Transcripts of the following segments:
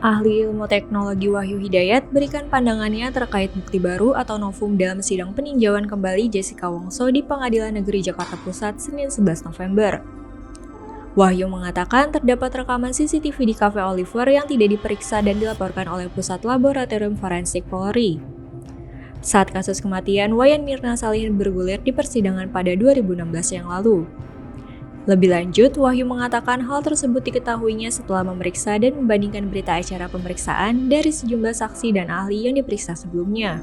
Ahli Ilmu Teknologi Wahyu Hidayat berikan pandangannya terkait bukti baru atau novum dalam sidang peninjauan kembali Jessica Wongso di Pengadilan Negeri Jakarta Pusat Senin 11 November. Wahyu mengatakan terdapat rekaman CCTV di Cafe Oliver yang tidak diperiksa dan dilaporkan oleh Pusat Laboratorium Forensik Polri. Saat kasus kematian Wayan Mirna Salihin bergulir di persidangan pada 2016 yang lalu. Lebih lanjut, Wahyu mengatakan hal tersebut diketahuinya setelah memeriksa dan membandingkan berita acara pemeriksaan dari sejumlah saksi dan ahli yang diperiksa sebelumnya.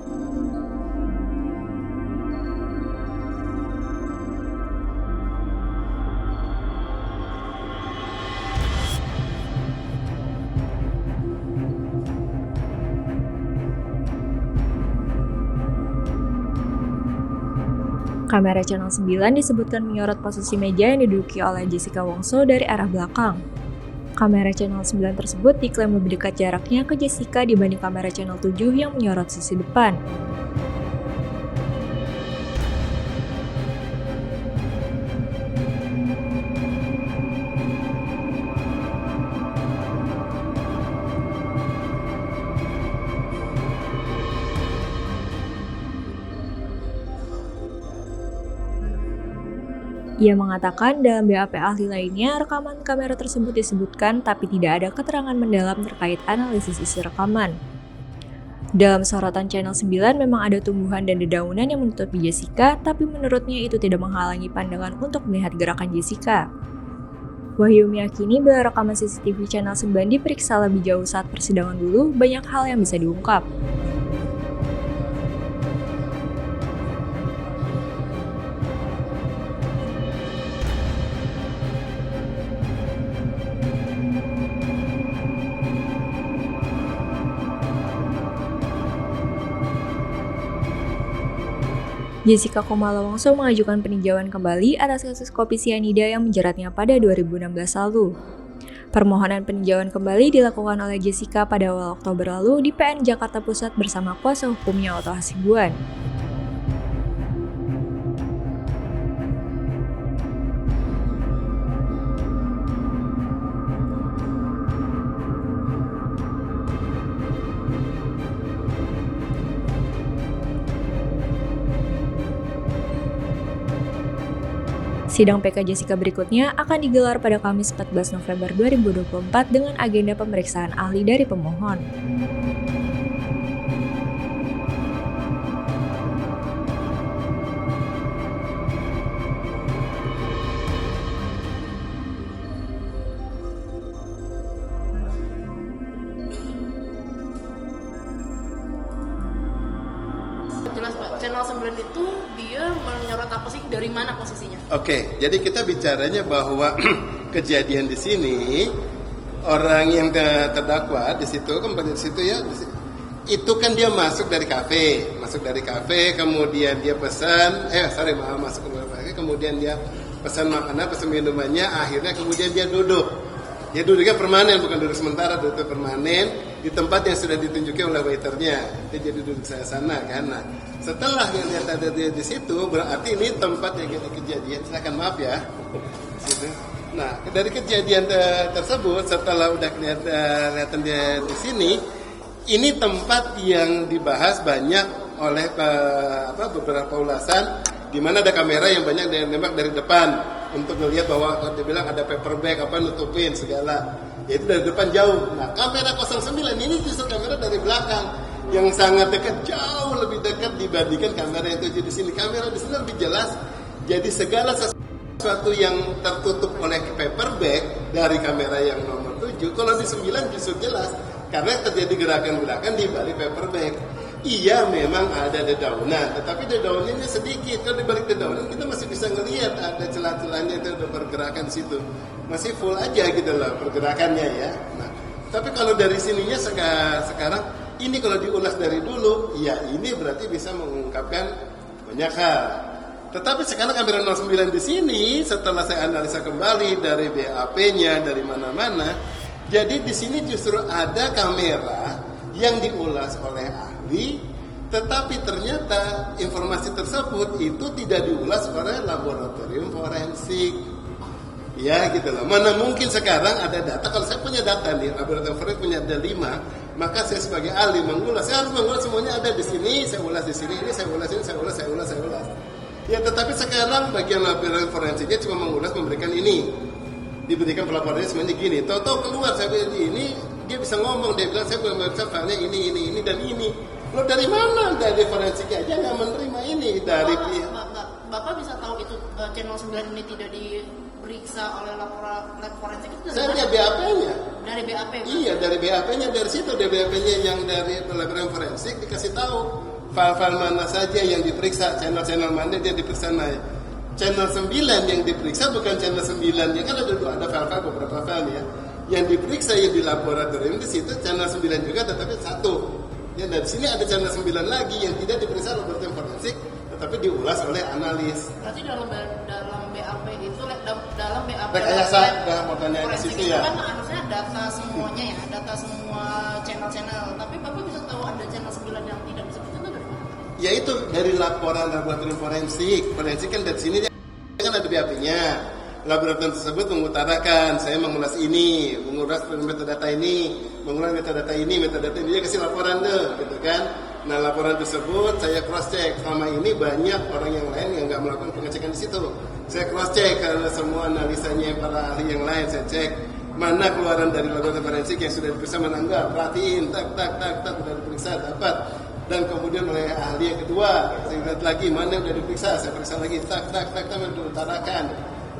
Kamera Channel 9 disebutkan menyorot posisi meja yang diduduki oleh Jessica Wongso dari arah belakang. Kamera Channel 9 tersebut diklaim lebih dekat jaraknya ke Jessica dibanding kamera Channel 7 yang menyorot sisi depan. Ia mengatakan dalam BAP ahli lainnya, rekaman kamera tersebut disebutkan tapi tidak ada keterangan mendalam terkait analisis isi rekaman. Dalam sorotan Channel 9 memang ada tumbuhan dan dedaunan yang menutupi Jessica, tapi menurutnya itu tidak menghalangi pandangan untuk melihat gerakan Jessica. Wahyu meyakini bila rekaman CCTV Channel 9 diperiksa lebih jauh saat persidangan dulu, banyak hal yang bisa diungkap. Jessica Kumala Wongso mengajukan peninjauan kembali atas kasus kopi sianida yang menjeratnya pada 2016 lalu. Permohonan peninjauan kembali dilakukan oleh Jessica pada awal Oktober lalu di PN Jakarta Pusat bersama kuasa hukumnya Otto Hasibuan. Sidang PK Jessica berikutnya akan digelar pada Kamis 14 November 2024 dengan agenda pemeriksaan ahli dari pemohon. Jelas Pak, Channel 9 itu dia menyorot apa sih, dari mana posisinya? Oke, jadi kita bicaranya bahwa kejadian di sini orang yang terdakwa di situ kan di situ ya, itu kan dia masuk dari kafe, kemudian dia pesan, masuk ke kafe, kemudian dia pesan makanan, pesan minumannya, akhirnya kemudian dia duduk. Dia duduknya permanen, bukan duduk sementara, duduk permanen di tempat yang sudah ditunjuki oleh waiternya. Dia jadi duduk saya sana kan. Nah, setelah lihat ada dia di situ, berarti ini tempat yang kejadian. Silakan maaf ya. Situ. Nah, dari kejadian tersebut, setelah udah kelihatan dia di sini, ini tempat yang dibahas banyak oleh beberapa ulasan, di mana ada kamera yang banyak yang nembak dari depan untuk melihat bahwa dia bilang ada paper bag nutupin segala, yaitu dari depan jauh. Nah, kamera 09 ini justru kamera dari belakang yang sangat dekat, jauh lebih dekat dibandingkan kamera yang tujuh di sini. Kamera di sini lebih jelas, jadi segala sesuatu yang tertutup oleh paper bag dari kamera yang nomor 7, kalau di 9 justru jelas karena terjadi gerakan-gerakan di balik paper bag. Iya, memang ada dedaunan, tetapi dedaunannya sedikit. Kalau di balik dedaunan kita masih bisa ngelihat ada celah-celahnya, itu ada pergerakan situ. Masih full aja gitu loh pergerakannya ya. Nah, tapi kalau dari sininya sekarang ini kalau diulas dari dulu, ya ini berarti bisa mengungkapkan banyak hal. Tetapi sekarang kamera 09 di sini setelah saya analisa kembali dari BAP-nya dari mana-mana, jadi di sini justru ada kamera yang diulas oleh ahli, tetapi ternyata informasi tersebut itu tidak diulas oleh laboratorium forensik. Ya gitu loh. Mana mungkin sekarang ada data, kalau saya punya data nih, laboratorium forensik punya ada 5, maka saya sebagai ahli mengulas, saya harus mengulas semuanya ada di sini, saya ulas di sini, ini saya ulas ini, saya ulas. Ya tetapi sekarang bagian laboratorium forensiknya cuma mengulas, memberikan ini, diberikan pelaporannya semuanya gini. Tahu-tahu keluar saya bilang ini, dia bisa ngomong, dia bilang saya belum baca filenya ini dan ini. Lo dari mana? Dari forensiknya aja nggak menerima ini dari Bapak bisa tahu itu channel 9 ini tidak diperiksa oleh lab forensik itu dari saya mana? lihat BAP-nya. Dari BAP. Iya, dari BAP-nya, dari situ dari BAP-nya yang dari laboratorium forensik dikasih tahu file-file mana saja yang diperiksa, channel-channel mana yang diperiksa. Nah, channel 9 yang diperiksa bukan channel 9 yang kan ada file-file beberapa file ya. Yang diperiksa ya di laboratorium di situ channel 9 juga tetapi satu. Ya dari sini ada channel 9 lagi yang tidak diperiksa laboratorium forensik tetapi diulas oleh analis. Berarti dalam BAP itu dalam BAP Rekayasa dalam modalnya di forensik situ itu ya. kan harusnya data semuanya ya, data semua channel-channel. Tapi Bapak bisa tahu ada channel 9 yang tidak disebutkan itu dari mana? Ya itu dari laporan laboratorium forensik. Forensik kan dari sini dia kan ada BAP-nya. Laboratorium tersebut mengutarakan saya mengulas ini, mengulas metadata ini, mengulas metadata ini, dia kasih laporan deh, gitu kan. Nah laporan tersebut saya cross check. Selama ini banyak orang yang lain yang nggak melakukan pengecekan di situ. Saya cross check karena semua analisanya para ahli yang lain saya cek mana keluaran dari laboratorium forensik yang sudah diperiksa mana enggak, perhatiin tak sudah diperiksa dapat. Dan kemudian oleh ahli yang kedua saya lihat lagi mana yang sudah diperiksa, saya periksa lagi tak diutarakan.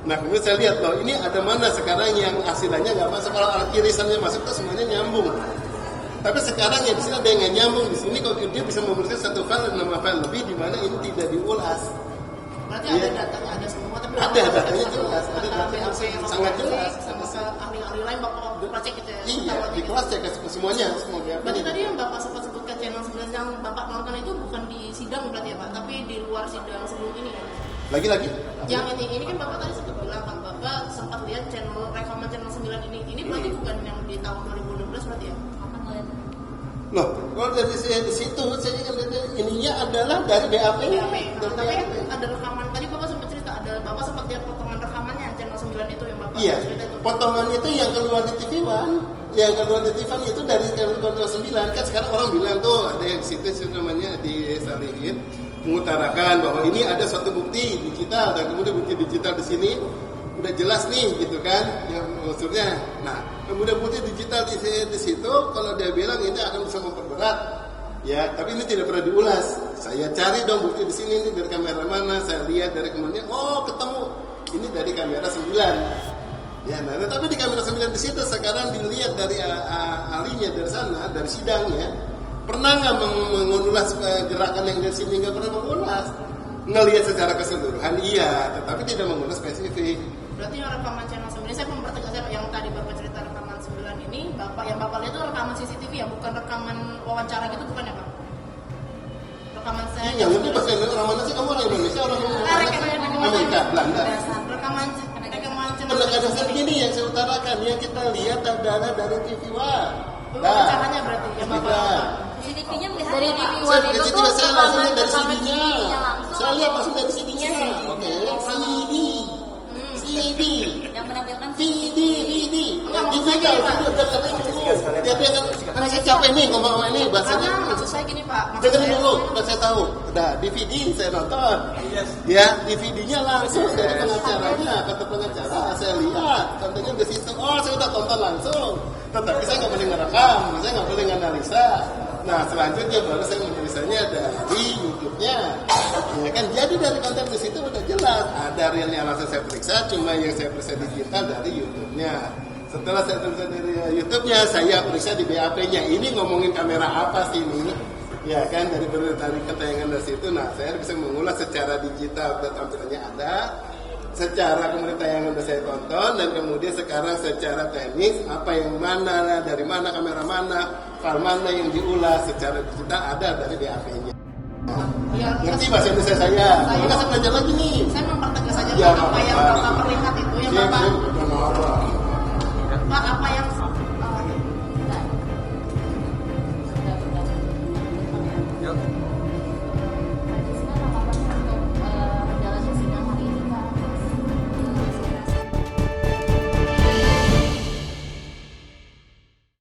Nah kemudian saya lihat loh ini ada mana sekarang yang hasilnya nggak masuk, kalau irisannya masuk tuh semuanya nyambung. Tapi sekarang yang di sini ada yang nggak nyambung, di sini kalau dia bisa memberikan satu file dan 5 file lebih di mana ini tidak diulas. Berarti Iya. ada datanya ada semua tapi Ada datanya jelas, ada datanya sangat jelas. sama ahli-ahli lain Bapak cek gitu ya. Iya Tahu di gitu. kelas cek semua Berarti tadi yang Bapak sempat sebutkan channel 9 yang Bapak nonton itu bukan di sidang berarti ya Pak, tapi di luar sidang sebelum ini ya. lagi Yang ini kan Bapak tadi sempat bilang kan Bapak sempat lihat rekaman channel 9 ini. Ini berarti bukan yang di tahun 2016 berarti ya? loh kalau dari di situ saya lihat ininya adalah dari BAP-nya. BAP. Tapi ada rekaman tadi Bapak sempat cerita ada Bapak sempat lihat potongan rekamannya channel 9 itu yang Bapak Iya, cerita itu. potongan itu yang keluar di TV One. Yang keluar di TV One itu dari channel 9. Kan sekarang orang bilang tuh ada yang di situ namanya di Salihin mengutarakan bahwa ini ada suatu bukti digital dan kemudian bukti digital di sini udah jelas nih gitu kan yang maksudnya. Nah kemudian bukti digital di situ kalau dia bilang ini akan bisa memperberat ya, tapi ini tidak pernah diulas. Saya cari dong bukti di sini ini dari kamera mana, saya lihat dari kemudian oh ketemu ini dari kamera 9 ya. Nah tapi di kamera 9 di situ sekarang dilihat dari ahlinya dari sana dari sidangnya pernah nggak mengulas gerakan yang dari sini, nggak pernah mengulas. Ngelihat secara keseluruhan iya, tetapi tidak mengulas spesifik. Berarti yang rekaman channel 9 ini saya mempertegas yang tadi Bapak cerita rekaman 9 ini yang Bapak lihat itu rekaman CCTV ya, bukan rekaman wawancara gitu bukan ya Pak? Rekaman saya. Iya, lebih bahasa orang mana sih kamu, orang Indonesia orang Amerika, Belanda. Rekaman channel Pendekatan dasar ini yang saya utarakan, yang kita lihat adalah dari TV One. wawancaranya berarti yang Bapak. CCTV-nya melihat Dari Pak. TV One itu tuh saya langsung lihat dari rekaman CD-nya. CD-nya langsung. Saya lihat langsung dari CD-nya. Oke, CD. yang menampilkan VD. Enggak, Di maksud video, saya gini, Pak. dia kan karena saya capek nih ngomong sama ini bahasanya. Karena maksud saya gini Pak, maksud Dengerin saya dulu, udah saya tahu. Udah DVD saya nonton. Ya, DVD-nya langsung dari pengacaranya, kata pengacara saya lihat. Contohnya di situ, oh saya udah tonton langsung. Tetapi saya nggak boleh ngerekam, saya nggak boleh nganalisa. Nah selanjutnya baru saya menulisannya dari YouTube-nya. Ya kan, jadi dari konten di situ udah jelas. Ada realnya langsung saya periksa, cuma yang saya periksa digital dari YouTube-nya. Setelah saya periksa dari YouTube-nya, saya periksa di BAP-nya. Ini ngomongin kamera apa sih ini? Ya kan, dari ketayangan dari situ. Nah, saya bisa mengulas secara digital dan tampilannya ada. Secara kemudian tayangan udah saya tonton, dan kemudian sekarang secara teknis apa yang mana, dari mana kamera mana, file mana yang diulas secara digital ada dari BAP-nya. ya, Ngerti bahasa Indonesia saya? Maka saya belajar lagi nih. saya mempertegas saja Ya, apa yang apa. Bapak perlihat itu yang Ya, Bapak